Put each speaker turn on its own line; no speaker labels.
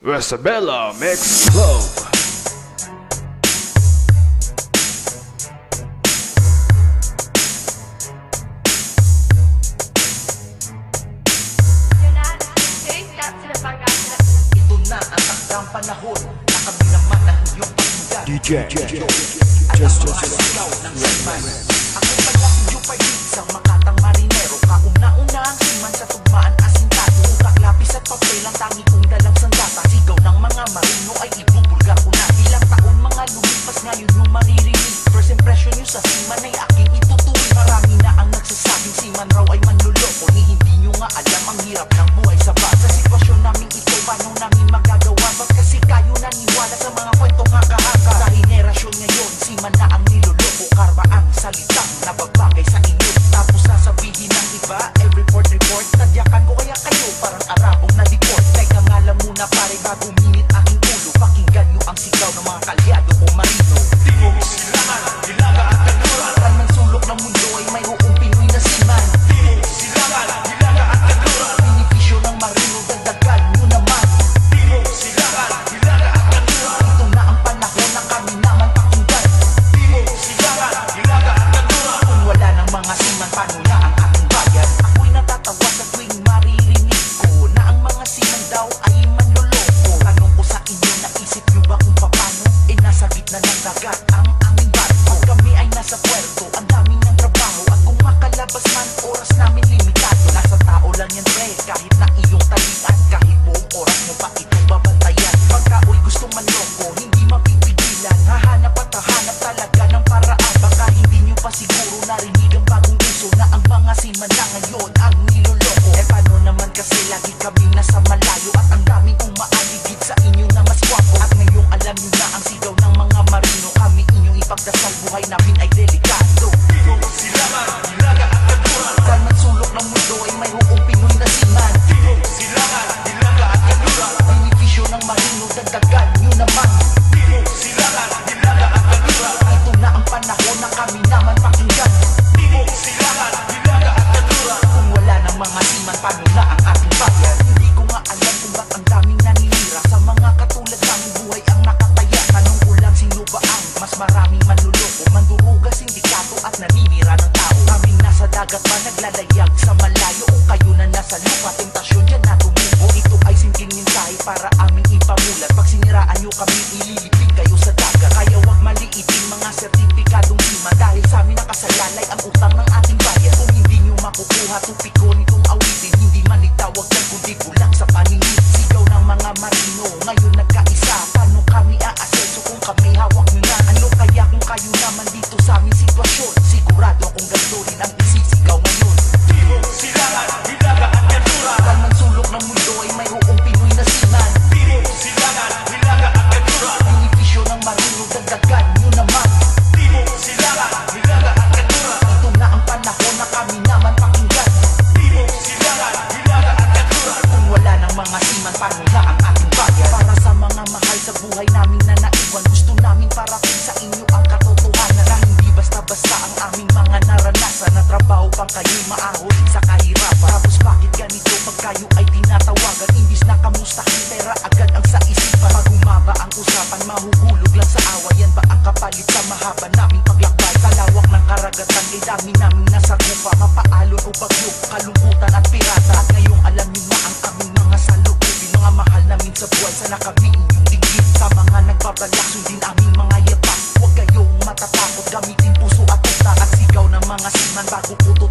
Resabella Mix Club.
Ito na ang takdang panahon na kami naman ang iyong pakinggan.
DJ
Just ikaw ng siman. Ako pala si Jupay isang makatang marinero. Kauna-una ang siman sa tugmaan asintado. Utak, lapis at papel ang tangi kong dalang sandata. Sigaw ng mga marino ay ibubulgar ko na. Ilang taon mga lumipas ngayon yung maririnig. First impression nyo sa siman ay aking itutuloy. Marami na ang nagsasabing siman raw ay manluloko. Ni hindi nyo nga alam ang hirap ng buhay sa bar. Sa sitwasyon namin ito, paano namin magagawa? Ba't kasi kayo naniwala sa mga kwentong haka-haka? Sa henerasyon ngayon, siman na ang niloloko. Karma ang salitang nabagbagay sa inyo. Tapos sasabihin ng iba, report, tadyakan ko kaya kayo parang Arabong na-deport. Teka nga lang muna pare bago minit aking ulo. Pakinggan nyo ang sigaw ng mga kalyado o marino.
Timog, silangan, hilaga at kanluran.
Saan man sulok ng mundo ay mayroong Pinoy na siman.
Timog, silangan, hilaga at kanluran.
Benepisyo ng marino, dagdagan nyo naman.
Timog, silangan, hilaga at kanluran.
Ito na ang panahon na kami naman pakinggan.
Timog, silangan, hilaga at kanluran.
Kung wala ng mga siman, paano na ang ating bayan? Ako'y natatawa sa tuwing maririnig ko na ang mga siman daw ay manloloko. Tanong ko sa inyo, naisip nyo ba kung paano? Nasa gitna ng dagat ang aming barko. Kami ay nasa puerto, ang daming ng trabaho. At kung makalabas man, oras namin limitado. Nasa tao lang yan pre, kahit na iyong talian. Kahit buong oras mo pa itong babantayan. Pagkaoy gusto manloko, hindi mapipigilan. Hahanap at hahanap talaga ng paraan. Baka hindi nyo pa siguro narinig ang bagong uso na ang mga siman na ngayon ang niloloko. Paano naman kasi lagi kaming nasa malayo at ang daming umaaligid sa inyo na mas gwapo. At ngayong alam nyo na ang sigaw ng mga marino. Kami inyong ipagdasal, buhay namin ay delikado.
Timog, silangan, hilaga at kanluran.
Saan man sulok ng mundo ay mayroong Pinoy na siman.
Timog, silangan, hilaga at kanluran.
Benepisyo ng marino, dagdagan nyo naman.
Timog, silangan, hilaga at kanluran.
Ito na ang panahon na kami naman pakinggan.
Timog, silangan, hilaga at kanluran.
Kung wala ng mga siman, paano na ang ating bayan? Hindi ko nga alam kung ba't ang daming naninira. Sa mga katulad naming buhay ang nakataya. Tanong ko lang sino ba ang mas maraming manluloko? Manduruga, sindikato at naninira ng tao. Kaming nasa dagat pa naglalayag sa malayo. O kayo na nasa lupa, tentasyon dyan na tumubo. Ito ay simpleng mensahe para aming ipamulat. Pag siniraan nyo kami, ililipin kayo sa dagat. Kaya wag maliitin mga sertifikadong siman. Dahil sa amin nakasalalay ang utang ng ating bayan. Kung hindi nyo makukuha tupiko nitong awitin, hindi man itawag yan kundi kulang sa paningin. Sigaw ng mga marino, ngayon nagkaisa. Paano kami aaseso kung kami hawak nyo na? Ano kaya kung kayo naman dito sa aming sitwasyon? Sigurado akong ganito rin ang isisigaw ngayon.
Timog, silangan, hilaga at kanluran.
Saan man sulok ng mundo ay mayroong Pinoy na siman.
Timog, silangan, hilaga at kanluran.
Benepisyo ng marino, dagdagan nyo naman.
Timog, silangan, hilaga at kanluran.
Ito na ang panahon na kami naman pakinggan.
Timog, silangan, hilaga at kanluran.
Kung wala ng mga siman, paano na ang ating bayan? Para sa mga mahal sa buhay namin na naiwan, gusto namin parating sa inyo ang katotohanan na hindi basta-basta ang aming mga naranasan. Na trabaho pang kayo'y maahorin sa kahirapan. Tapos bakit ganito pag kayo ay tinatawagan? Imbis na kamustahin, pera agad ang sa isipan. Pag humaba ang usapan, mahuhulog lang sa awayan. Ba ang kapalit sa mahaba naming paglakbay? Kalawak ng karagatan, kay dami naming nasa gupa. Mapaalon o bagyo, kalungkutan at pirata. At ngayong alam nyo na ang aming mga salubin. Mga mahal namin sa buhay, sana kami inyong dinggin. Sa mga nagbabalak, sundin aming mga yapak. Huwag kayong matatakot, gamitin puso at utak. At sigaw ng mga siman bago puto